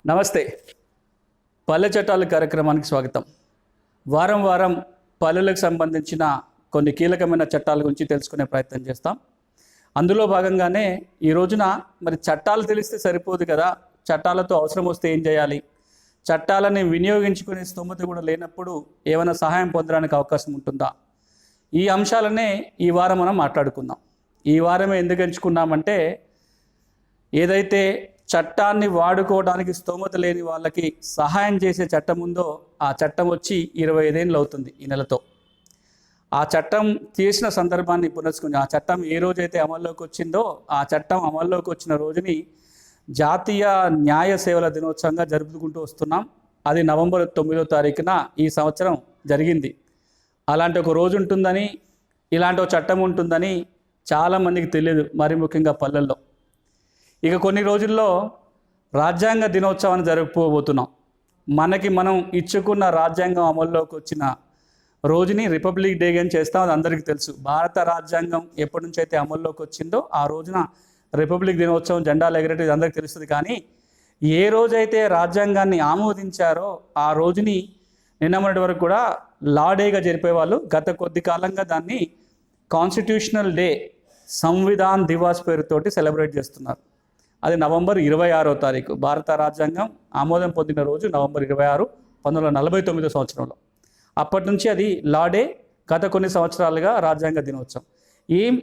నమస్తే. పల్లె చట్టాల కార్యక్రమానికి స్వాగతం. వారం వారం పల్లెలకు సంబంధించిన కొన్ని కీలకమైన చట్టాల గురించి తెలుసుకునే ప్రయత్నం చేస్తాం. అందులో భాగంగానే ఈ రోజున మరి చట్టాలు తెలిస్తే సరిపోదు కదా, చట్టాలతో అవసరం వస్తే ఏం చేయాలి, చట్టాలని వినియోగించుకునే స్తోమత కూడా లేనప్పుడు ఏమైనా సహాయం పొందడానికి అవకాశం ఉంటుందా, ఈ అంశాలనే ఈ వారం మనం మాట్లాడుకుందాం. ఈ వారమే ఎందుకు ఎంచుకున్నామంటే, ఏదైతే చట్టాన్ని వాడుకోవడానికి స్తోమత లేని వాళ్ళకి సహాయం చేసే చట్టం ఉందో ఆ చట్టం వచ్చి 25 ఏళ్ళు అవుతుంది ఈ నెలతో. ఆ చట్టం చేసిన సందర్భాన్ని పునర్చుకుని, ఆ చట్టం ఏ రోజైతే అమల్లోకి వచ్చిందో ఆ చట్టం అమల్లోకి వచ్చిన రోజుని జాతీయ న్యాయ సేవల దినోత్సవంగా జరుపుకుంటూ వస్తున్నాం. అది నవంబర్ 9వ తారీఖున ఈ సంవత్సరం జరిగింది. అలాంటి ఒక రోజు ఉంటుందని, ఇలాంటి ఒక చట్టం ఉంటుందని చాలామందికి తెలియదు, మరి ముఖ్యంగా పల్లెల్లో. ఇక కొన్ని రోజుల్లో రాజ్యాంగ దినోత్సవాన్ని జరుపుకోబోతున్నాం. మనం ఇచ్చుకున్న రాజ్యాంగం అమల్లోకి వచ్చిన రోజుని రిపబ్లిక్ డే అని చేస్తాం, అది అందరికీ తెలుసు. భారత రాజ్యాంగం ఎప్పటి నుంచి అయితే అమల్లోకి వచ్చిందో ఆ రోజున రిపబ్లిక్ దినోత్సవం, జెండాలు ఎగరేది అందరికీ తెలుస్తుంది. కానీ ఏ రోజైతే రాజ్యాంగాన్ని ఆమోదించారో ఆ రోజుని నిన్న మొన్నటి వరకు కూడా లా డేగా జరిపేవాళ్ళు. గత కొద్ది కాలంగా దాన్ని కాన్స్టిట్యూషనల్ డే, సంవిధాన్ దివాస్ పేరుతోటి సెలబ్రేట్ చేస్తున్నారు. అది నవంబర్ 26వ తారీఖు. భారత రాజ్యాంగం ఆమోదం పొందిన రోజు నవంబర్ 26, 1949 సంవత్సరంలో. అప్పటి నుంచి అది లా డే. గత కొన్ని సంవత్సరాలుగా రాజ్యాంగ దినోత్సవం.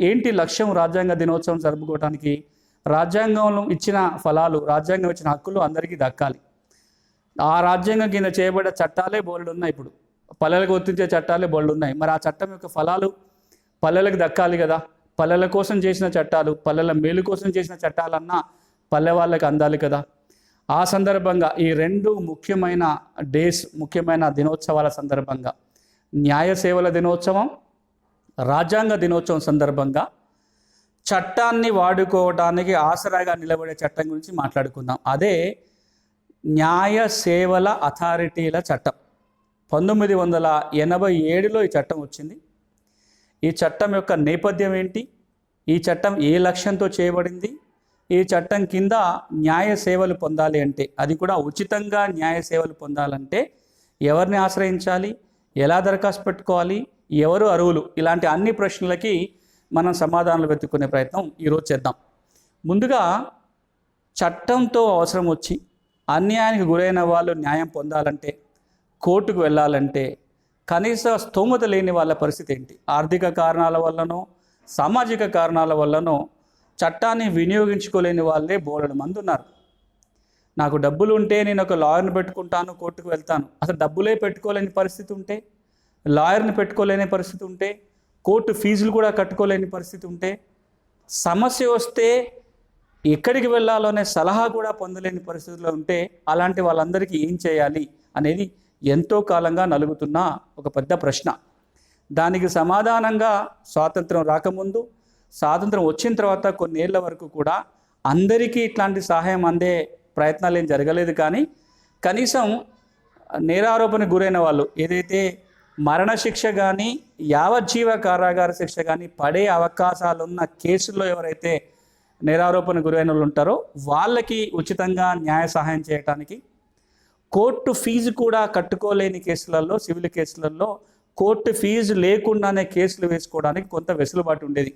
ఏంటి లక్ష్యం రాజ్యాంగ దినోత్సవం జరుపుకోవడానికి? రాజ్యాంగంలో ఇచ్చిన ఫలాలు, రాజ్యాంగం ఇచ్చిన హక్కులు అందరికీ దక్కాలి. ఆ రాజ్యాంగం కింద చేయబడే చట్టాలే బోల్డ్ ఉన్నాయి. ఇప్పుడు పల్లెలకు వర్తించే చట్టాలే బోల్డ్ ఉన్నాయి. మరి ఆ చట్టం యొక్క ఫలాలు పల్లెలకు దక్కాలి కదా. పల్లెల కోసం చేసిన చట్టాలు, పల్లెల మేలు కోసం చేసిన చట్టాలన్నా పల్లె వాళ్ళకి అందాలి కదా. ఆ సందర్భంగా ఈ రెండు ముఖ్యమైన డేస్, ముఖ్యమైన దినోత్సవాల సందర్భంగా, న్యాయ సేవల దినోత్సవం, రాజ్యాంగ దినోత్సవం సందర్భంగా చట్టాన్ని వాడుకోవడానికి ఆసరాగా నిలబడే చట్టం గురించి మాట్లాడుకుందాం. అదే న్యాయ సేవల అథారిటీల చట్టం. 1987లో ఈ చట్టం వచ్చింది. ఈ చట్టం యొక్క నేపథ్యం ఏంటి, ఈ చట్టం ఏ లక్ష్యంతో చేయబడింది, ఈ చట్టం కింద న్యాయ సేవలు పొందాలి అంటే, అది కూడా ఉచితంగా న్యాయ సేవలు పొందాలంటే ఎవరిని ఆశ్రయించాలి, ఎలా దరఖాస్తు పెట్టుకోవాలి, ఎవరు అర్హులు, ఇలాంటి అన్ని ప్రశ్నలకి మనం సమాధానాలు వెతుక్కునే ప్రయత్నం ఈరోజు చేద్దాం. ముందుగా చట్టంతో అవసరం వచ్చి అన్యాయానికి గురైన వాళ్ళు న్యాయం పొందాలంటే, కోర్టుకు వెళ్ళాలంటే కనీస స్తోమత లేని వాళ్ళ పరిస్థితి ఏంటి? ఆర్థిక కారణాల వల్లనో, సామాజిక కారణాల వల్లనో చట్టాన్ని వినియోగించుకోలేని వాళ్ళే బోలెడు మంది ఉన్నారు. నాకు డబ్బులు ఉంటే నేను ఒక లాయర్ని పెట్టుకుంటాను, కోర్టుకు వెళ్తాను. అసలు డబ్బులే పెట్టుకోలేని పరిస్థితి ఉంటే, లాయర్ని పెట్టుకోలేని పరిస్థితి ఉంటే, కోర్టు ఫీజులు కూడా కట్టుకోలేని పరిస్థితి ఉంటే, సమస్య వస్తే ఎక్కడికి వెళ్ళాలో అనే సలహా కూడా పొందలేని పరిస్థితిలో ఉంటే, అలాంటి వాళ్ళందరికీ ఏం చేయాలి అనేది ఎంతో కాలంగా నలుగుతున్న ఒక పెద్ద ప్రశ్న. దానికి సమాధానంగా స్వాతంత్రం రాకముందు, స్వాతంత్రం వచ్చిన తర్వాత కొన్నేళ్ల వరకు కూడా అందరికీ ఇట్లాంటి సహాయం అందే ప్రయత్నాలు ఏం జరగలేదు. కానీ కనీసం నేరారోపణకు గురైన వాళ్ళు, ఏదైతే మరణశిక్ష కానీ యావజ్జీవ కారాగార శిక్ష కానీ పడే అవకాశాలున్న కేసుల్లో ఎవరైతే నేరారోపణకు గురైన వాళ్ళు ఉంటారో వాళ్ళకి ఉచితంగా న్యాయ సహాయం చేయడానికి, కోర్టు ఫీజు కూడా కట్టుకోలేని కేసులలో, సివిల్ కేసులలో కోర్టు ఫీజు లేకుండానే కేసులు వేసుకోవడానికి కొంత వెసులుబాటు ఉండేది.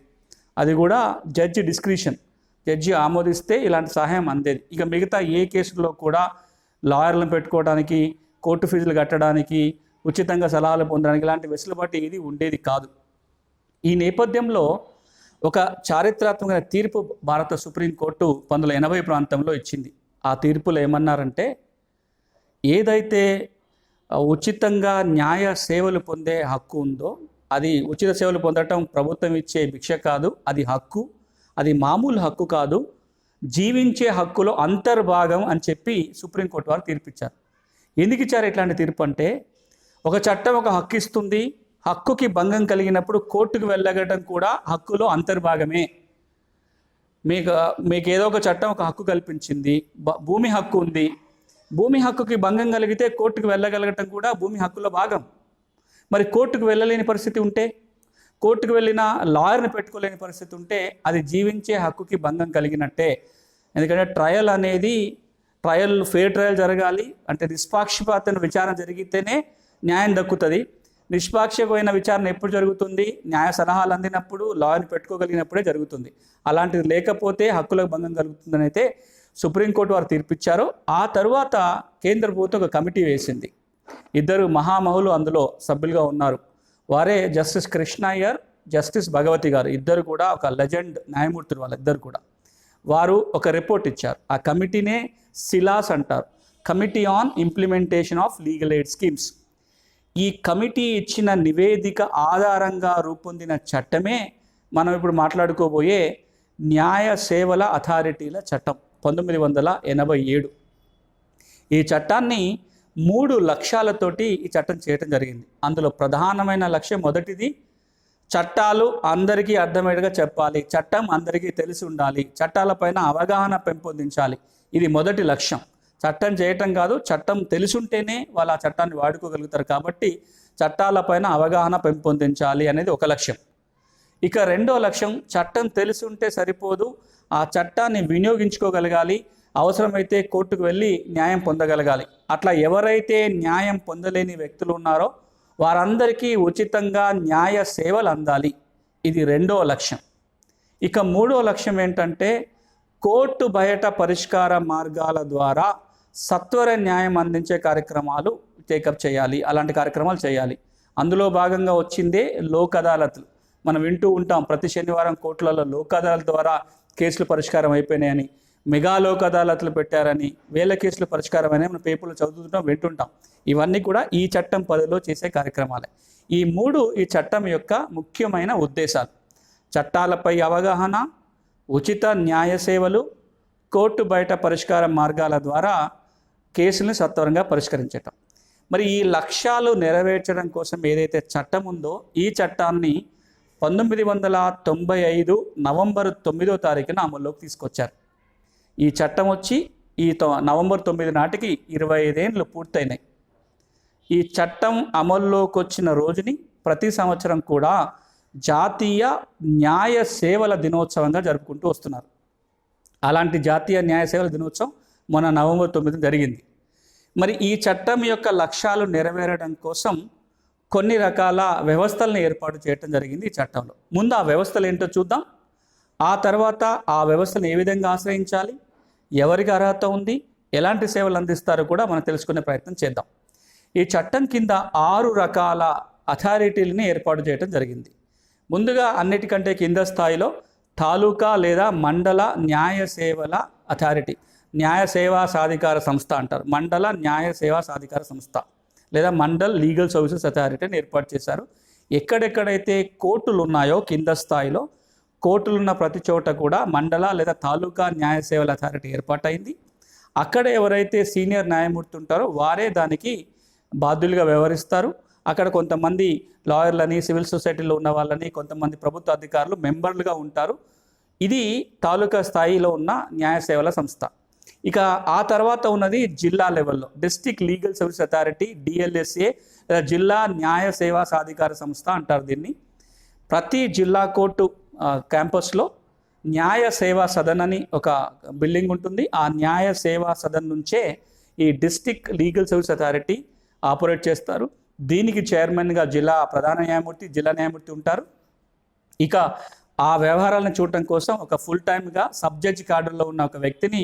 అది కూడా జడ్జి డిస్క్రిషన్, జడ్జి ఆమోదిస్తే ఇలాంటి సహాయం అందేది. ఇక మిగతా ఏ కేసుల్లో కూడా లాయర్లను పెట్టుకోవడానికి, కోర్టు ఫీజులు కట్టడానికి, ఉచితంగా సలహాలు పొందడానికి ఇలాంటి వెసులుబాటు ఏది ఉండేది కాదు. ఈ నేపథ్యంలో ఒక చారిత్రాత్మకమైన తీర్పు భారత సుప్రీంకోర్టు 1980 ప్రాంతంలో ఇచ్చింది. ఆ తీర్పులో ఏమన్నారంటే, ఏదైతే ఉచితంగా న్యాయ సేవలు పొందే హక్కు ఉందో, అది ఉచిత సేవలు పొందటం ప్రభుత్వం ఇచ్చే భిక్ష కాదు, అది హక్కు, అది మామూలు హక్కు కాదు, జీవించే హక్కులో అంతర్భాగం అని చెప్పి సుప్రీంకోర్టు వారు తీర్పిచ్చారు. ఎందుకు ఇచ్చారు ఇట్లాంటి తీర్పు అంటే, ఒక చట్టం ఒక హక్కు ఇస్తుంది, హక్కుకి భంగం కలిగినప్పుడు కోర్టుకు వెళ్ళగటం కూడా హక్కులో అంతర్భాగమే. మీకు ఏదో ఒక చట్టం ఒక హక్కు కల్పించింది, భూమి హక్కు ఉంది, భూమి హక్కుకి భంగం కలిగితే కోర్టుకు వెళ్ళగలగటం కూడా భూమి హక్కులో భాగం. మరి కోర్టుకు వెళ్ళలేని పరిస్థితి ఉంటే, కోర్టుకు వెళ్ళిన లాయర్ని పెట్టుకోలేని పరిస్థితి ఉంటే అది జీవించే హక్కుకి భంగం కలిగినట్టే. ఎందుకంటే ఫెయిర్ ట్రయల్ జరగాలి, అంటే నిష్పాక్షపాతమైన విచారణ జరిగితేనే న్యాయం దక్కుతుంది. నిష్పాక్షమైన విచారణ ఎప్పుడు జరుగుతుంది? న్యాయ సలహాలు అందినప్పుడు, లాయర్ని పెట్టుకోగలిగినప్పుడే జరుగుతుంది. అలాంటిది లేకపోతే హక్కులకు భంగం కలుగుతుందని అయితే సుప్రీంకోర్టు వారు తీర్పిచ్చారు. ఆ తరువాత కేంద్ర ప్రభుత్వం ఒక కమిటీ వేసింది. 2 మహామహులు అందులో సభ్యులుగా ఉన్నారు. వారే జస్టిస్ కృష్ణ అయ్యర్, జస్టిస్ భగవతి గారు. ఇద్దరు కూడా ఒక లెజెండ్ న్యాయమూర్తులు, వాళ్ళిద్దరు కూడా. వారు ఒక రిపోర్ట్ ఇచ్చారు. ఆ కమిటీనే సిలాస్ అంటారు, committee on implementation of legal aid schemes. ఈ కమిటీ ఇచ్చిన నివేదిక ఆధారంగా రూపొందిన చట్టమే మనం ఇప్పుడు మాట్లాడుకోబోయే న్యాయ సేవల అథారిటీల చట్టం 1987. ఈ చట్టాన్ని 3 లక్ష్యాలతోటి ఈ చట్టం చేయటం జరిగింది. అందులో ప్రధానమైన లక్ష్యం మొదటిది, చట్టాలు అందరికీ అర్థమయ్యేట్టుగా చెప్పాలి, చట్టం అందరికీ తెలిసి ఉండాలి, చట్టాలపైన అవగాహన పెంపొందించాలి. ఇది మొదటి లక్ష్యం. చట్టం చేయటం కాదు, చట్టం తెలుసుంటేనే వాళ్ళు ఆ చట్టాన్ని వాడుకోగలుగుతారు. కాబట్టి చట్టాలపైన అవగాహన పెంపొందించాలి అనేది ఒక లక్ష్యం. ఇక రెండో లక్ష్యం, చట్టం తెలుసుంటే సరిపోదు, ఆ చట్టాన్ని వినియోగించుకోగలగాలి, అవసరమైతే కోర్టుకు వెళ్ళి న్యాయం పొందగలగాలి. అట్లా ఎవరైతే న్యాయం పొందలేని వ్యక్తులు ఉన్నారో వారందరికీ ఉచితంగా న్యాయ సేవలు అందాలి. ఇది రెండో లక్ష్యం. ఇక మూడో లక్ష్యం ఏంటంటే, కోర్టు బయట పరిష్కార మార్గాల ద్వారా సత్వర న్యాయం అందించే కార్యక్రమాలు టేకప్ చేయాలి, అలాంటి కార్యక్రమాలు చేయాలి. అందులో భాగంగా వచ్చిందే లోక్ అదాలత్లు. మనం వింటూ ఉంటాం, ప్రతి శనివారం కోర్టులలో లోక్ అదాలత్ ద్వారా కేసులు పరిష్కారం అయిపోయినాయని, మెగా లోక్ అదాలత్లు పెట్టారని, వేల కేసులు పరిష్కారం అయినాయి మనం పేపర్లో చదువుతుంటాం, వింటుంటాం. ఇవన్నీ కూడా ఈ చట్టం పరిధిలో చేసే కార్యక్రమాలే. ఈ 3 ఈ చట్టం యొక్క ముఖ్యమైన ఉద్దేశాలు: చట్టాలపై అవగాహన, ఉచిత న్యాయ సేవలు, కోర్టు బయట పరిష్కార మార్గాల ద్వారా కేసులను సత్వరంగా పరిష్కరించటం. మరి ఈ లక్ష్యాలు నెరవేర్చడం కోసం ఏదైతే చట్టం ఉందో, ఈ చట్టాన్ని 1995 నవంబర్ 9వ తారీఖున అమల్లోకి తీసుకొచ్చారు. ఈ చట్టం వచ్చి నవంబర్ 9 నాటికి 25 ఏళ్ళు పూర్తయినాయి. ఈ చట్టం అమల్లోకి వచ్చిన రోజుని ప్రతి సంవత్సరం కూడా జాతీయ న్యాయ సేవల దినోత్సవంగా జరుపుకుంటూ వస్తున్నారు. అలాంటి జాతీయ న్యాయ సేవల దినోత్సవం మొన్న నవంబర్ 9 జరిగింది. మరి ఈ చట్టం యొక్క లక్ష్యాలు నెరవేరడం కోసం కొన్ని రకాల వ్యవస్థలను ఏర్పాటు చేయడం జరిగింది ఈ చట్టంలో. ముందు ఆ వ్యవస్థలు ఏంటో చూద్దాం. ఆ తర్వాత ఆ వ్యవస్థను ఏ విధంగా ఆశ్రయించాలి, ఎవరికి అర్హత ఉంది, ఎలాంటి సేవలు అందిస్తారో కూడా మనం తెలుసుకునే ప్రయత్నం చేద్దాం. ఈ చట్టం కింద 6 రకాల అథారిటీలని ఏర్పాటు చేయడం జరిగింది. ముందుగా అన్నిటికంటే కింద స్థాయిలో తాలూకా లేదా మండల న్యాయ సేవల అథారిటీ, న్యాయ సేవా సాధికార సంస్థ అంటారు. మండల న్యాయ సేవా సాధికార సంస్థ లేదా మండల్ లీగల్ సర్వీసెస్ అథారిటీని ఏర్పాటు చేశారు. ఎక్కడెక్కడైతే కోర్టులు ఉన్నాయో కింద స్థాయిలో కోర్టులు ఉన్న ప్రతి చోట కూడా మండల లేదా తాలూకా న్యాయ సేవల అథారిటీ ఏర్పాటైంది. అక్కడ ఎవరైతే సీనియర్ న్యాయమూర్తి ఉంటారో వారే దానికి బాధ్యులుగా వ్యవహరిస్తారు. అక్కడ కొంతమంది లాయర్లని, సివిల్ సొసైటీలో ఉన్న వాళ్ళని, కొంతమంది ప్రభుత్వ అధికారులు మెంబర్లుగా ఉంటారు. ఇది తాలూకా స్థాయిలో ఉన్న న్యాయ సేవల సంస్థ. ఇక ఆ తర్వాత ఉన్నది జిల్లా లెవెల్లో district legal service authority, DLSA లేదా జిల్లా న్యాయ సేవా సాధికార సంస్థ అంటారు దీన్ని. ప్రతి జిల్లా కోర్టు క్యాంపస్లో న్యాయ సేవా సదన్ అని ఒక బిల్డింగ్ ఉంటుంది. ఆ న్యాయ సేవా సదన్ నుంచే ఈ district legal service authority operate చేస్తారు. దీనికి చైర్మన్గా జిల్లా ప్రధాన న్యాయమూర్తి, జిల్లా న్యాయమూర్తి ఉంటారు. ఇక ఆ వ్యవహారాలను చూడటం కోసం ఒక ఫుల్ టైమ్గా సబ్ జడ్జి కార్డులో ఉన్న ఒక వ్యక్తిని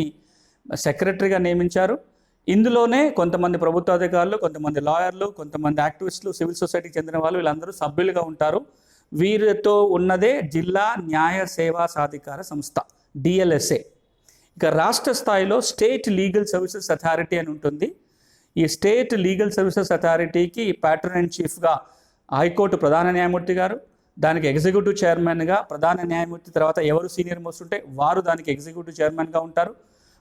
సెక్రటరీగా నియమించారు. ఇందులోనే కొంతమంది ప్రభుత్వ అధికారులు, కొంతమంది లాయర్లు, కొంతమంది యాక్టివిస్టులు, సివిల్ సొసైటీకి చెందిన వాళ్ళు, వీళ్ళందరూ సభ్యులుగా ఉంటారు. వీరితో ఉన్నదే జిల్లా న్యాయ సేవా సాధికార సంస్థ, డిఎల్ఎస్ఏ. ఇక రాష్ట్ర స్థాయిలో స్టేట్ లీగల్ సర్వీసెస్ అథారిటీ అని ఉంటుంది. ఈ స్టేట్ లీగల్ సర్వీసెస్ అథారిటీకి ప్యాట్రన్ అండ్ చీఫ్గా హైకోర్టు ప్రధాన న్యాయమూర్తి గారు, దానికి ఎగ్జిక్యూటివ్ చైర్మన్గా ప్రధాన న్యాయమూర్తి తర్వాత ఎవరు సీనియర్ మోస్ట్ ఉంటే వారు దానికి ఎగ్జిక్యూటివ్ చైర్మన్గా ఉంటారు.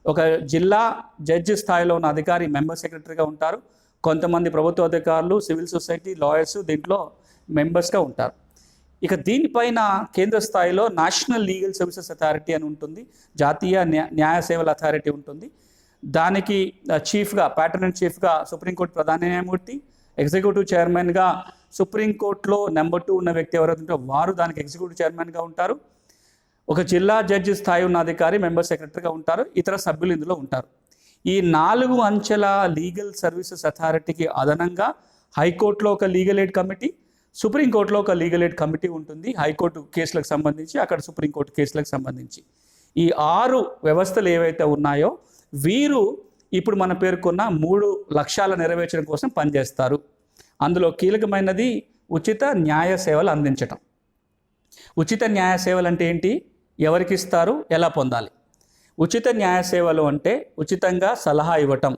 ఒక జిల్లా జడ్జి స్థాయిలో ఉన్న అధికారి మెంబర్ సెక్రటరీగా ఉంటారు. కొంతమంది ప్రభుత్వ అధికారులు, సివిల్ సొసైటీ, లాయర్స్ దీంట్లో మెంబర్స్గా ఉంటారు. ఇక దీనిపైన కేంద్ర స్థాయిలో నేషనల్ లీగల్ సర్వీసెస్ అథారిటీ అని ఉంటుంది, జాతీయ న్యాయ సేవల అథారిటీ ఉంటుంది. దానికి చీఫ్గా, ప్యాట్రన్ అండ్ చీఫ్గా సుప్రీంకోర్టు ప్రధాన న్యాయమూర్తి, ఎగ్జిక్యూటివ్ చైర్మన్గా సుప్రీంకోర్టులో నెంబర్ 2 ఉన్న వ్యక్తి ఎవరైతే ఉంటే వారు దానికి ఎగ్జిక్యూటివ్ చైర్మన్గా ఉంటారు. ఒక జిల్లా జడ్జి స్థాయి ఉన్న అధికారి మెంబర్ సెక్రటరీగా ఉంటారు. ఇతర సభ్యులు ఇందులో ఉంటారు. ఈ 4 అంచెల లీగల్ సర్వీసెస్ అథారిటీకి అదనంగా హైకోర్టులో ఒక లీగల్ ఎయిడ్ కమిటీ, సుప్రీంకోర్టులో ఒక లీగల్ ఎయిడ్ కమిటీ ఉంటుంది. హైకోర్టు కేసులకు సంబంధించి, అక్కడ సుప్రీంకోర్టు కేసులకు సంబంధించి ఈ 6 వ్యవస్థలు ఏవైతే ఉన్నాయో వీరు ఇప్పుడు మనం పేర్కొన్న 3 లక్ష్యాల నెరవేర్చడం కోసం పనిచేస్తారు. అందులో కీలకమైనది ఉచిత న్యాయ సేవలు అందించటం. ఉచిత న్యాయ సేవలు అంటే ఏంటి, ఎవరికి ఇస్తారు, ఎలా పొందాలి? ఉచిత న్యాయ సేవలు అంటే ఉచితంగా సలహా ఇవ్వటం,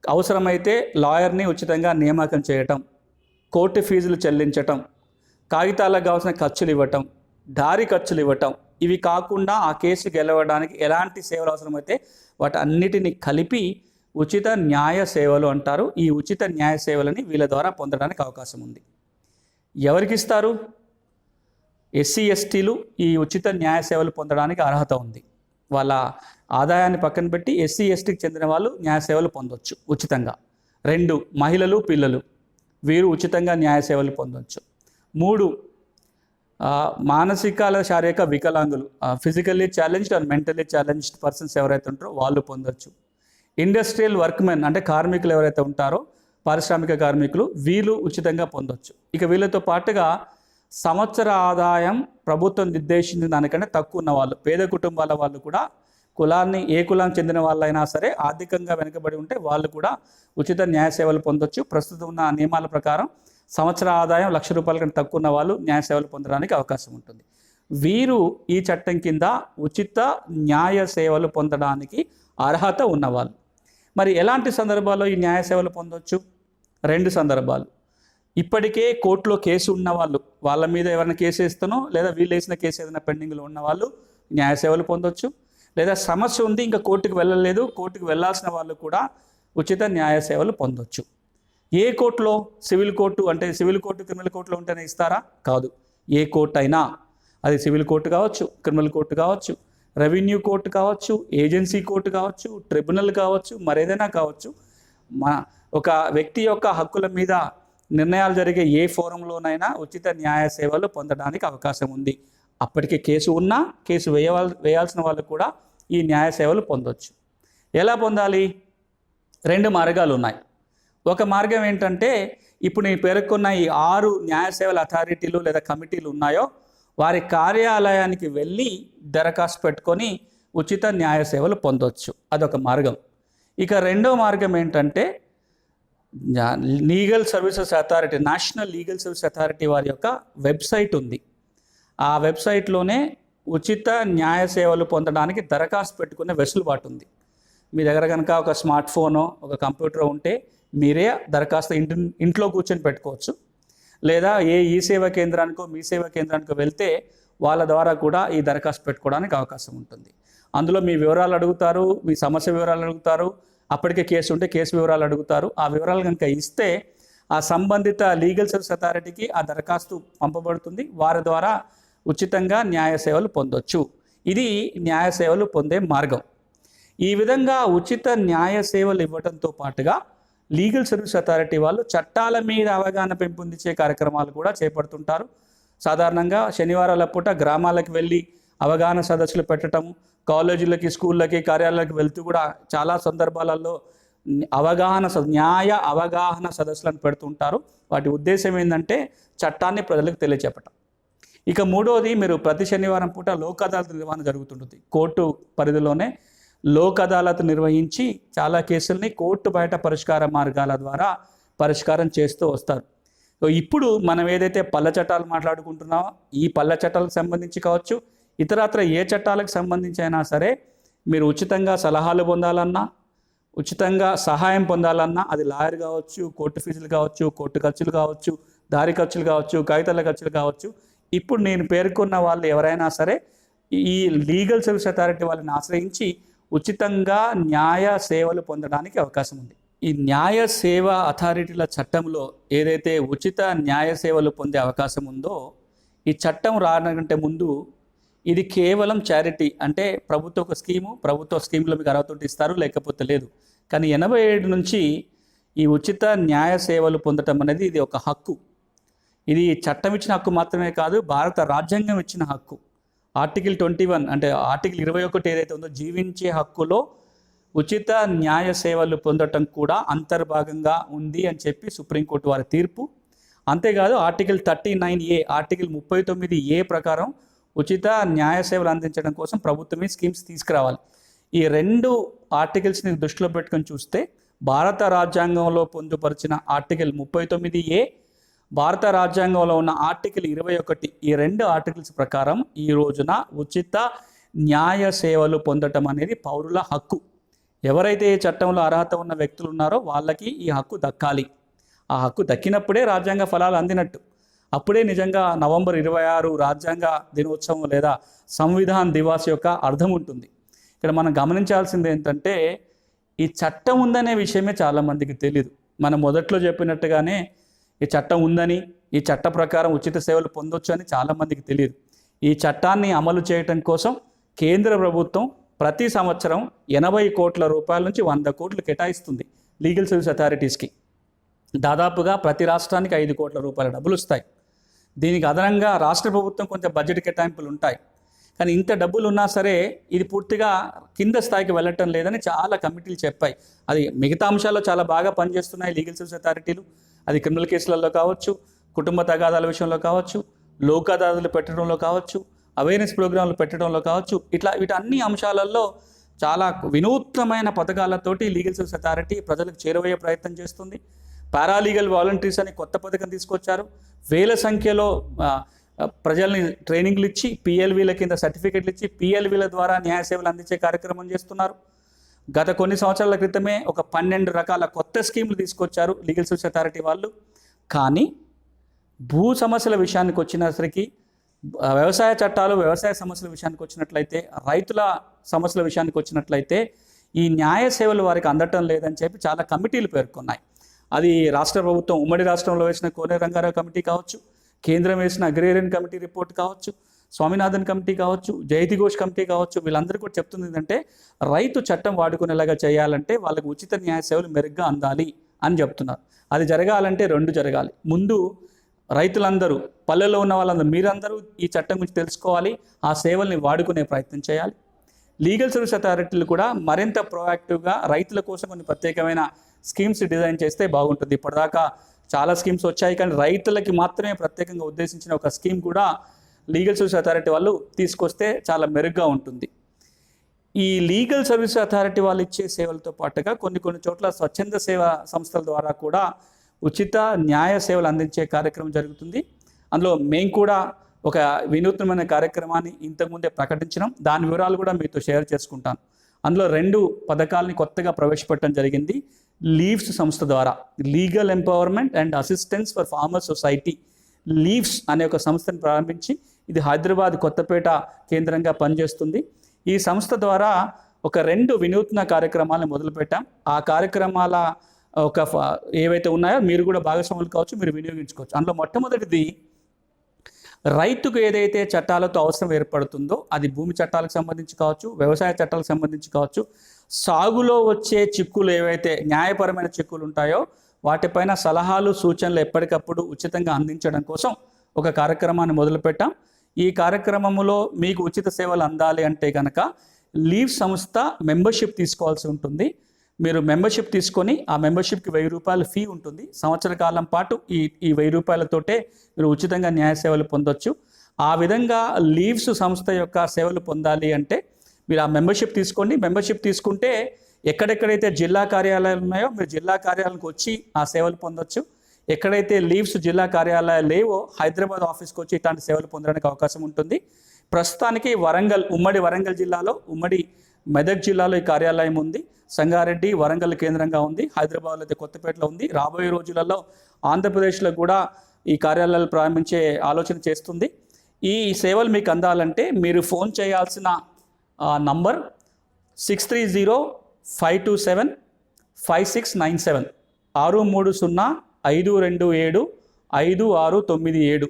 అవసరమైతే లాయర్ని ఉచితంగా నియామకం చేయటం, కోర్టు ఫీజులు చెల్లించటం, కాగితాలకు కావాల్సిన ఖర్చులు ఇవ్వటం, దారి ఖర్చులు ఇవ్వటం. ఇవి కాకుండా ఆ కేసు గెలవడానికి ఎలాంటి సేవలు అవసరమైతే వాటన్నిటిని కలిపి ఉచిత న్యాయ సేవలు అంటారు. ఈ ఉచిత న్యాయ సేవలని వీళ్ళ ద్వారా పొందడానికి అవకాశం ఉంది. ఎవరికి ఇస్తారు? ఎస్సీ ఎస్టీలు ఈ ఉచిత న్యాయ సేవలు పొందడానికి అర్హత ఉంది. వాళ్ళ ఆదాయాన్ని పక్కన పెట్టి ఎస్సీ ఎస్టీకి చెందిన వాళ్ళు న్యాయ సేవలు పొందొచ్చు ఉచితంగా. 2, మహిళలు పిల్లలు వీరు ఉచితంగా న్యాయ సేవలు పొందొచ్చు. 3, మానసిక శారీరక వికలాంగులు, physically challenged and mentally challenged persons ఎవరైతే ఉంటారో వాళ్ళు పొందొచ్చు. ఇండస్ట్రియల్ వర్క్మెన్ అంటే కార్మికులు ఎవరైతే ఉంటారో, పారిశ్రామిక కార్మికులు, వీళ్ళు ఉచితంగా పొందొచ్చు. ఇక వీళ్ళతో పాటుగా సంవత్సర ఆదాయం ప్రభుత్వం నిర్దేశించిన దానికంటే తక్కువ ఉన్న వాళ్ళు, పేద కుటుంబాల వాళ్ళు కూడా, కులాన్ని ఏ కులానికి చెందిన వాళ్ళైనా సరే ఆర్థికంగా వెనుకబడి ఉంటే వాళ్ళు కూడా ఉచిత న్యాయ సేవలు పొందొచ్చు. ప్రస్తుతం ఉన్న నియమాల ప్రకారం సంవత్సర ఆదాయం ₹1,00,000 కంటే తక్కువ ఉన్న వాళ్ళు న్యాయ సేవలు పొందడానికి అవకాశం ఉంటుంది. వీరు ఈ చట్టం కింద ఉచిత న్యాయ సేవలు పొందడానికి అర్హత ఉన్నవాళ్ళు. మరి ఎలాంటి సందర్భాల్లో ఈ న్యాయ సేవలు పొందొచ్చు? 2 సందర్భాలు. ఇప్పటికే కోర్టులో కేసు ఉన్న వాళ్ళు, వాళ్ళ మీద ఎవరైనా కేసు వేస్తానో లేదా వీళ్ళు వేసిన కేసు ఏదైనా పెండింగ్లో ఉన్న వాళ్ళు న్యాయ సేవలు పొందొచ్చు. లేదా సమస్య ఉంది, ఇంకా కోర్టుకు వెళ్ళలేదు, కోర్టుకు వెళ్ళాల్సిన వాళ్ళు కూడా ఉచిత న్యాయ సేవలు పొందొచ్చు. ఏ కోర్టులో? Civil court. అంటే సివిల్ కోర్టు క్రిమినల్ కోర్టులో ఉంటేనే ఇస్తారా? కాదు. ఏ కోర్టు అయినా, అది సివిల్ కోర్టు కావచ్చు, క్రిమినల్ కోర్టు కావచ్చు, రెవెన్యూ కోర్టు కావచ్చు, ఏజెన్సీ కోర్టు కావచ్చు, ట్రిబ్యునల్ కావచ్చు, మరేదైనా కావచ్చు. ఒక వ్యక్తి యొక్క హక్కుల మీద నిర్ణయాలు జరిగే ఏ ఫోరంలోనైనా ఉచిత న్యాయ సేవలు పొందడానికి అవకాశం ఉంది. అప్పటికే కేసు ఉన్నా, కేసు వేయాల్సిన వాళ్ళు కూడా ఈ న్యాయ సేవలు పొందొచ్చు. ఎలా పొందాలి? 2 మార్గాలు ఉన్నాయి. ఒక మార్గం ఏంటంటే, ఇప్పుడు నేను పేర్కొన్న ఈ 6 న్యాయ సేవల అథారిటీలు లేదా కమిటీలు ఉన్నాయో వారి కార్యాలయానికి వెళ్ళి దరఖాస్తు పెట్టుకొని ఉచిత న్యాయ సేవలు పొందొచ్చు. అదొక మార్గం. ఇక 2వ మార్గం ఏంటంటే, legal services authority, national legal service authority వారి యొక్క వెబ్సైట్ ఉంది. ఆ వెబ్సైట్లోనే ఉచిత న్యాయ సేవలు పొందడానికి దరఖాస్తు పెట్టుకునే వెసులుబాటు ఉంది. మీ దగ్గర కనుక ఒక స్మార్ట్ ఫోనో ఒక కంప్యూటర్ ఉంటే మీరే దరఖాస్తు ఇంట్లో కూర్చొని పెట్టుకోవచ్చు. లేదా ఏ ఈ సేవా కేంద్రానికో మీ సేవా కేంద్రానికో వెళ్తే వాళ్ళ ద్వారా కూడా ఈ దరఖాస్తు పెట్టుకోవడానికి అవకాశం ఉంటుంది. అందులో మీ వివరాలు అడుగుతారు, మీ సమస్య వివరాలు అడుగుతారు, అప్పటికే కేసు ఉంటే కేసు వివరాలు అడుగుతారు. ఆ వివరాలు కనుక ఇస్తే ఆ సంబంధిత లీగల్ సర్వీస్ అథారిటీకి ఆ దరఖాస్తు పంపబడుతుంది. వారి ద్వారా ఉచితంగా న్యాయ సేవలు పొందొచ్చు. ఇది న్యాయ సేవలు పొందే మార్గం. ఈ విధంగా ఉచిత న్యాయ సేవలు ఇవ్వడంతో పాటుగా లీగల్ సర్వీస్ అథారిటీ వాళ్ళు చట్టాల మీద అవగాహన పెంపొందించే కార్యక్రమాలు కూడా చేపడుతుంటారు. సాధారణంగా శనివారాల పూట గ్రామాలకు వెళ్ళి అవగాహన సదస్సులు పెట్టడం, కాలేజీలకి, స్కూళ్ళకి, కార్యాలయాలకు వెళ్తూ కూడా చాలా సందర్భాలలో న్యాయ అవగాహన సదస్సులను పెడుతుంటారు. వాటి ఉద్దేశం ఏంటంటే చట్టాన్ని ప్రజలకు తెలియచెప్పటం. ఇక 3వది, మీరు ప్రతి శనివారం పూట లోక్ అదాలత్ నిర్వహణ జరుగుతుంటుంది. కోర్టు పరిధిలోనే లోక్ అదాలత్ నిర్వహించి చాలా కేసుల్ని కోర్టు బయట పరిష్కార మార్గాల ద్వారా పరిష్కారం చేస్తూ వస్తారు. ఇప్పుడు మనం ఏదైతే పళ్ళ చట్టాలు మాట్లాడుకుంటున్నామో ఈ పళ్ళ చట్టాలకు సంబంధించి కావచ్చు, ఇతరత్ర ఏ చట్టాలకు సంబంధించి అయినా సరే మీరు ఉచితంగా సలహాలు పొందాలన్నా, ఉచితంగా సహాయం పొందాలన్నా, అది లాయర్ కావచ్చు, కోర్టు ఫీజులు కావచ్చు, కోర్టు ఖర్చులు కావచ్చు, దారి ఖర్చులు కావచ్చు, కాగితాల ఖర్చులు కావచ్చు, ఇప్పుడు నేను పేర్కొన్న వాళ్ళు ఎవరైనా సరే ఈ లీగల్ సర్వీస్ అథారిటీ వాళ్ళని ఆశ్రయించి ఉచితంగా న్యాయ సేవలు పొందడానికి అవకాశం ఉంది. ఈ న్యాయ సేవ అథారిటీల చట్టంలో ఏదైతే ఉచిత న్యాయ సేవలు పొందే అవకాశం ఉందో, ఈ చట్టం రాకంటే ముందు ఇది కేవలం చారిటీ, అంటే ప్రభుత్వ ఒక స్కీము, ప్రభుత్వ స్కీమ్లో మీకు అర్హత ఇస్తారు, లేకపోతే లేదు. కానీ 87 నుంచి ఈ ఉచిత న్యాయ సేవలు పొందటం అనేది ఇది ఒక హక్కు. ఇది చట్టం ఇచ్చిన హక్కు మాత్రమే కాదు, భారత రాజ్యాంగం ఇచ్చిన హక్కు. ఆర్టికల్ 21 అంటే ఆర్టికల్ 21 ఏదైతే ఉందో జీవించే హక్కులో ఉచిత న్యాయ సేవలు పొందటం కూడా అంతర్భాగంగా ఉంది అని చెప్పి సుప్రీంకోర్టు వారి తీర్పు. అంతేకాదు ఆర్టికల్ 39A, ఆర్టికల్ 39A ప్రకారం ఉచిత న్యాయ సేవలు అందించడం కోసం ప్రభుత్వమే స్కీమ్స్ తీసుకురావాలి. ఈ రెండు ఆర్టికల్స్ని దృష్టిలో పెట్టుకొని చూస్తే భారత రాజ్యాంగంలో పొందుపరిచిన ఆర్టికల్ 39A, భారత రాజ్యాంగంలో ఉన్న ఆర్టికల్ 21, ఈ రెండు ఆర్టికల్స్ ప్రకారం ఈ రోజున ఉచిత న్యాయ సేవలు పొందటం అనేది పౌరుల హక్కు. ఎవరైతే ఈ చట్టంలో అర్హత ఉన్న వ్యక్తులు ఉన్నారో వాళ్ళకి ఈ హక్కు దక్కాలి. ఆ హక్కు దక్కినప్పుడే రాజ్యాంగ ఫలాలు అందినట్టు. అప్పుడే నిజంగా నవంబర్ 26 రాజ్యాంగ దినోత్సవం లేదా సంవిధాన్ దివాస్ యొక్క అర్థం ఉంటుంది. ఇక్కడ మనం గమనించాల్సింది ఏంటంటే ఈ చట్టం ఉందనే విషయమే చాలామందికి తెలియదు. మనం మొదట్లో చెప్పినట్టుగానే ఈ చట్టం ఉందని, ఈ చట్ట ప్రకారం ఉచిత సేవలు పొందొచ్చు అని చాలామందికి తెలియదు. ఈ చట్టాన్ని అమలు చేయటం కోసం కేంద్ర ప్రభుత్వం ప్రతి సంవత్సరం 80 కోట్ల రూపాయల నుంచి 100 కోట్లు కేటాయిస్తుంది లీగల్ సర్వీస్ అథారిటీస్కి. దాదాపుగా ప్రతి రాష్ట్రానికి 5 కోట్ల రూపాయల డబ్బులు వస్తాయి. దీనికి అదనంగా రాష్ట్ర ప్రభుత్వం కొంచెం బడ్జెట్ కేటాయింపులు ఉంటాయి. కానీ ఇంత డబ్బులు ఉన్నా సరే ఇది పూర్తిగా కింద స్థాయికి వెళ్ళటం లేదని చాలా కమిటీలు చెప్పాయి. అది మిగతా అంశాల్లో చాలా బాగా పనిచేస్తున్నాయి లీగల్ సర్వీస్ అథారిటీలు. అది క్రిమినల్ కేసులలో కావచ్చు, కుటుంబ తగాదాల విషయంలో కావచ్చు, లోక్ అదాలతులు పెట్టడంలో కావచ్చు, అవేర్నెస్ ప్రోగ్రాంలు పెట్టడంలో కావచ్చు, ఇట్లా వీటన్ని అంశాలలో చాలా వినూత్నమైన పథకాలతోటి లీగల్ సర్వీస్ అథారిటీ ప్రజలకు చేరువయ్యే ప్రయత్నం చేస్తుంది. పారాలీగల్ వాలంటీర్స్ అని కొత్త పథకం తీసుకొచ్చారు. వేల సంఖ్యలో ప్రజల్ని ట్రైనింగ్లు ఇచ్చి పిఎల్వీల కింద సర్టిఫికెట్లు ఇచ్చి పిఎల్వీల ద్వారా న్యాయ సేవలు అందించే కార్యక్రమం చేస్తున్నారు. గత కొన్ని సంవత్సరాల క్రితమే ఒక 12 రకాల కొత్త స్కీములు తీసుకొచ్చారు లీగల్ సర్వీస్ అథారిటీ వాళ్ళు. కానీ భూ సమస్యల విషయానికి వచ్చినసరికి, వ్యవసాయ చట్టాలు, వ్యవసాయ సమస్యల విషయానికి వచ్చినట్లయితే, రైతుల సమస్యల విషయానికి వచ్చినట్లయితే ఈ న్యాయ సేవలు వారికి అందటం లేదని చెప్పి చాలా కమిటీలు పేర్కొన్నాయి. అది రాష్ట్ర ప్రభుత్వం ఉమ్మడి రాష్ట్రంలో వేసిన కోనేరు రంగారావు కమిటీ కావచ్చు, కేంద్రం వేసిన అగ్రేరియన్ కమిటీ రిపోర్ట్ కావచ్చు, స్వామినాథన్ కమిటీ కావచ్చు, జయతి ఘోష్ కమిటీ కావచ్చు, వీళ్ళందరూ కూడా చెప్తుంది ఏంటంటే రైతు చట్టం వాడుకునేలాగా చేయాలంటే వాళ్ళకి ఉచిత న్యాయ సేవలు మెరుగ్గా అందాలి అని చెప్తున్నారు. అది జరగాలంటే రెండు జరగాలి. ముందు రైతులందరూ, పల్లెల్లో ఉన్న వాళ్ళందరూ, మీరందరూ ఈ చట్టం గురించి తెలుసుకోవాలి, ఆ సేవల్ని వాడుకునే ప్రయత్నం చేయాలి. లీగల్ సర్వీస్ అథారిటీలు కూడా మరింత ప్రోయాక్టివ్గా రైతుల కోసం కొన్ని ప్రత్యేకమైన స్కీమ్స్ డిజైన్ చేస్తే బాగుంటుంది. ఇప్పటిదాకా చాలా స్కీమ్స్ వచ్చాయి, కానీ రైతులకి మాత్రమే ప్రత్యేకంగా ఉద్దేశించిన ఒక స్కీమ్ కూడా లీగల్ సర్వీస్ అథారిటీ వాళ్ళు తీసుకొస్తే చాలా మెరుగ్గా ఉంటుంది. ఈ లీగల్ సర్వీస్ అథారిటీ వాళ్ళు ఇచ్చే సేవలతో పాటుగా కొన్ని చోట్ల స్వచ్ఛంద సేవా సంస్థల ద్వారా కూడా ఉచిత న్యాయ సేవలు అందించే కార్యక్రమం జరుగుతుంది. అందులో మేము కూడా ఒక వినూత్నమైన కార్యక్రమాన్ని ఇంతకుముందే ప్రకటించినాం. దాని వివరాలు కూడా మీతో షేర్ చేసుకుంటాను. అందులో 2 పథకాలని కొత్తగా ప్రవేశపెట్టడం జరిగింది. లీవ్స్ సంస్థ ద్వారా legal empowerment and assistance for farmer society, LEAVES అనే ఒక సంస్థను ప్రారంభించి ఇది హైదరాబాద్ కొత్తపేట కేంద్రంగా పనిచేస్తుంది. ఈ సంస్థ ద్వారా ఒక 2 వినూత్న కార్యక్రమాలను మొదలుపెట్టాం. ఆ కార్యక్రమాల ఏవైతే ఉన్నాయో మీరు కూడా భాగస్వాములు కావచ్చు, మీరు వినియోగించుకోవచ్చు. అందులో మొట్టమొదటిది, రైతుకు ఏదైతే చట్టాలతో అవసరం ఏర్పడుతుందో అది భూమి చట్టాలకు సంబంధించి కావచ్చు, వ్యవసాయ చట్టాలకు సంబంధించి కావచ్చు, సాగులో వచ్చే చిక్కులు ఏవైతే న్యాయపరమైన చిక్కులు ఉంటాయో వాటిపైన సలహాలు, సూచనలు ఎప్పటికప్పుడు ఉచితంగా అందించడం కోసం ఒక కార్యక్రమాన్ని మొదలుపెట్టాం. ఈ కార్యక్రమంలో మీకు ఉచిత సేవలు అందాలి అంటే కనుక లీవ్ సంస్థ మెంబర్షిప్ తీసుకోవాల్సి ఉంటుంది. మీరు మెంబర్షిప్ తీసుకొని ఆ మెంబర్షిప్కి 1000 రూపాయల ఫీ ఉంటుంది. సంవత్సర కాలం పాటు ఈ 1000 రూపాయలతోటే మీరు ఉచితంగా న్యాయ సేవలు పొందొచ్చు. ఆ విధంగా లీవ్స్ సంస్థ యొక్క సేవలు పొందాలి అంటే మీరు ఆ మెంబర్షిప్ తీసుకోండి. మెంబర్షిప్ తీసుకుంటే ఎక్కడెక్కడైతే జిల్లా కార్యాలయాలు ఉన్నాయో మీరు జిల్లా కార్యాలయానికి వచ్చి ఆ సేవలు పొందొచ్చు. ఎక్కడైతే లీవ్స్ జిల్లా కార్యాలయాలు లేవో హైదరాబాద్ ఆఫీస్కి వచ్చి ఇట్లాంటి సేవలు పొందడానికి అవకాశం ఉంటుంది. ప్రస్తుతానికి ఉమ్మడి వరంగల్ జిల్లాలో, ఉమ్మడి మెదక్ జిల్లాలో ఈ కార్యాలయం ఉంది. సంగారెడ్డి, వరంగల్ కేంద్రంగా ఉంది. హైదరాబాద్లో అయితే కొత్తపేటలో ఉంది. రాబోయే రోజులలో ఆంధ్రప్రదేశ్లో కూడా ఈ కార్యాలయాలు ప్రారంభించే ఆలోచన చేస్తుంది. ఈ సేవలు మీకు అందాలంటే మీరు ఫోన్ చేయాల్సిన నంబర్ 6305275697 630-527-5697.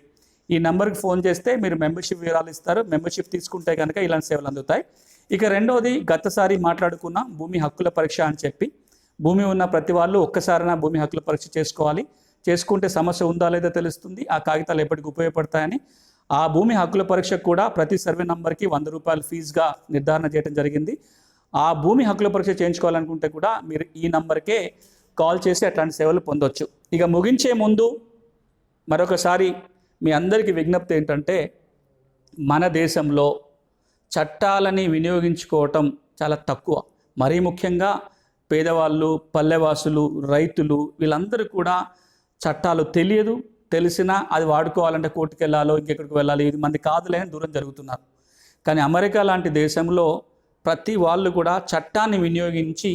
ఈ నెంబర్కి ఫోన్ చేస్తే మీరు మెంబర్షిప్ వివరాలు ఇస్తారు. మెంబర్షిప్ తీసుకుంటే కనుక ఇలాంటి సేవలు అందుతాయి. ఇక రెండవది, గతసారి మాట్లాడుకున్న భూమి హక్కుల పరీక్ష అని చెప్పి, భూమి ఉన్న ప్రతి వాళ్ళు ఒక్కసారైనా భూమి హక్కుల పరీక్ష చేసుకోవాలి. చేసుకుంటే సమస్య ఉందా లేదా తెలుస్తుంది. ఆ కాగితాలు ఎప్పటికి ఉపయోగపడతాయని ఆ భూమి హక్కుల పరీక్ష కూడా ప్రతి సర్వే నంబర్కి 100 రూపాయల ఫీజుగా నిర్ధారణ చేయడం జరిగింది. ఆ భూమి హక్కుల పరీక్ష చేయించుకోవాలనుకుంటే కూడా మీరు ఈ నంబర్కే కాల్ చేసి అట్లాంటి సేవలు పొందొచ్చు. ఇక ముగించే ముందు మరొకసారి మీ అందరికీ విజ్ఞప్తి ఏంటంటే, మన దేశంలో చట్టాలని వినియోగించుకోవటం చాలా తక్కువ. మరీ ముఖ్యంగా పేదవాళ్ళు, పల్లెవాసులు, రైతులు వీళ్ళందరూ కూడా చట్టాలు తెలియదు, తెలిసినా అది వాడుకోవాలంటే కోర్టుకు వెళ్ళాలో ఇంకెక్కడికి వెళ్ళాలి, ఇది మంది కాదులే అని దూరం జరుగుతున్నారు. కానీ అమెరికా లాంటి దేశంలో ప్రతి వాళ్ళు కూడా చట్టాన్ని వినియోగించి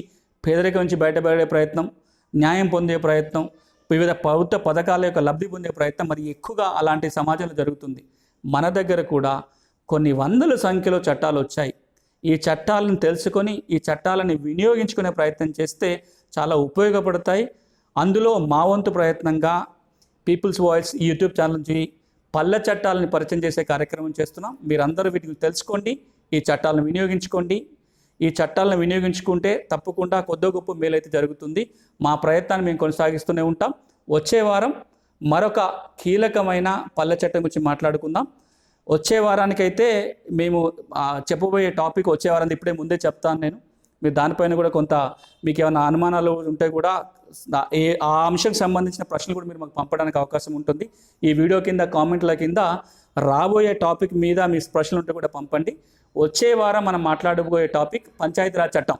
పేదరికం నుంచి బయటపడే ప్రయత్నం, న్యాయం పొందే ప్రయత్నం, వివిధ ప్రభుత్వ పథకాల యొక్క లబ్ధి పొందే ప్రయత్నం మరి ఎక్కువగా అలాంటి సమాజంలో జరుగుతుంది. మన దగ్గర కూడా కొన్ని వందల సంఖ్యలో చట్టాలు వచ్చాయి. ఈ చట్టాలను తెలుసుకొని ఈ చట్టాలను వినియోగించుకునే ప్రయత్నం చేస్తే చాలా ఉపయోగపడతాయి. అందులో మా వంతు ప్రయత్నంగా పీపుల్స్ వాయిస్ ఈ యూట్యూబ్ ఛానల్ నుంచి పల్లె చట్టాలను పరిచయం చేసే కార్యక్రమం చేస్తున్నాం. మీరందరూ వీటిని తెలుసుకోండి, ఈ చట్టాలను వినియోగించుకోండి. ఈ చట్టాలను వినియోగించుకుంటే తప్పకుండా కొద్దో గొప్ప మేలైతే జరుగుతుంది. మా ప్రయత్నాన్ని మేము కొనసాగిస్తూనే ఉంటాం. వచ్చే వారం మరొక కీలకమైన పల్లె చట్టం గురించి మాట్లాడుకుందాం. వచ్చే వారానికైతే మేము చెప్పబోయే టాపిక్ వచ్చే వారం ఇప్పుడే ముందే చెప్తాను నేను. మీరు దానిపైన కూడా కొంత మీకు ఏమైనా అనుమానాలు ఉంటే కూడా ఆ అంశానికి సంబంధించిన ప్రశ్నలు కూడా మీరు మాకు పంపడానికి అవకాశం ఉంటుంది. ఈ వీడియో కింద కామెంట్ల కింద రాబోయే టాపిక్ మీద మీ ప్రశ్నలు ఉంటే కూడా పంపండి. వచ్చే వారం మనం మాట్లాడబోయే టాపిక్ పంచాయతీరాజ్ చట్టం.